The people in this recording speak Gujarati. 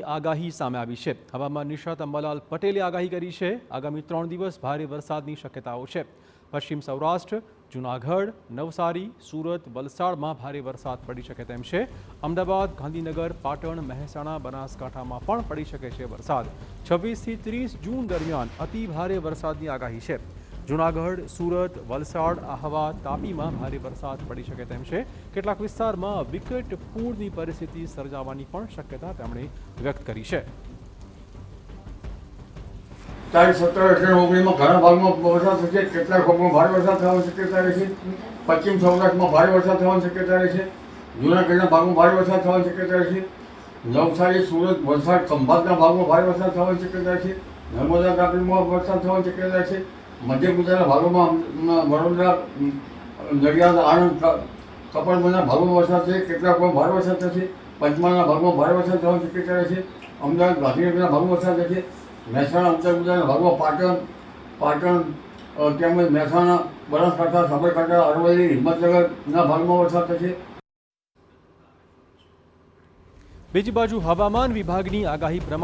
આગાહી સામે આવી છે। હવામાન નિષ્ણાત અંબાલાલ પટેલે આગાહી કરી છે। આગામી 3 દિવસ ભારે વરસાદની શક્યતાઓ છે। પશ્ચિમ સૌરાષ્ટ્ર, જૂનાગઢ, નવસારી, સુરત, વલસાડમાં ભારે વરસાદ પડી શકે તેમ છે। અમદાવાદ, ગાંધીનગર, પાટણ, મહેસાણા, બનાસકાંઠામાં પણ પડી શકે છે વરસાદ। 26 થી 30 જૂન દરમિયાન અતિ ભારે વરસાદની આગાહી છે। જૂનાગઢ, સુરત, વલસાડ, આહવા, તાપીમાં ભારે વરસાદ પડી શકે તેમ છે। કેટલાક વિસ્તારમાં વિકટ પૂરની પરિસ્થિતિ સર્જાવાની પણ શક્યતા તેમણે વ્યક્ત કરી છે। તારીખ 17, 18, 19 ઘણા ભાગમાં વરસાદ થશે। કેટલાક ભાગમાં ભારે વરસાદ થવાની શક્યતા રહેશે। પશ્ચિમ સૌરાષ્ટ્રમાં ભારે વરસાદ થવાની શક્યતા રહેશે। જૂનાગઢના ભાગમાં ભારે વરસાદ થવાની શક્યતા રહેશે। નવસારી, સુરત, વલસાડ, ખંભાતના ભાગમાં ભારે વરસાદ થવાની શક્યતા રહેશે। નર્મદા, તાપીમાં વરસાદ થવાની શક્યતા રહેશે। મધ્ય ગુજરાતના ભાગોમાં વડોદરા, નડિયાદ, આણંદ, કપડવંજના ભાગોમાં વરસાદ થશે। કેટલાક ભારે વરસાદ થશે। પંચમહાલના ભાગમાં ભારે વરસાદ થવાની શક્યતા રહેશે। અમદાવાદ, ગાંધીનગરના ભાગમાં વરસાદ થશે। મહેસાણા, ઉત્તર ગુજરાતના ભાગમાં પાટણ તેમજ મહેસાણા, બનાસકાંઠા, સાબરકાંઠા, અરવલ્લી, હિંમતનગરના ભાગમાં વરસાદ થશે। બીજી બાજુ હવામાન વિભાગની આગાહી પ્રમાણે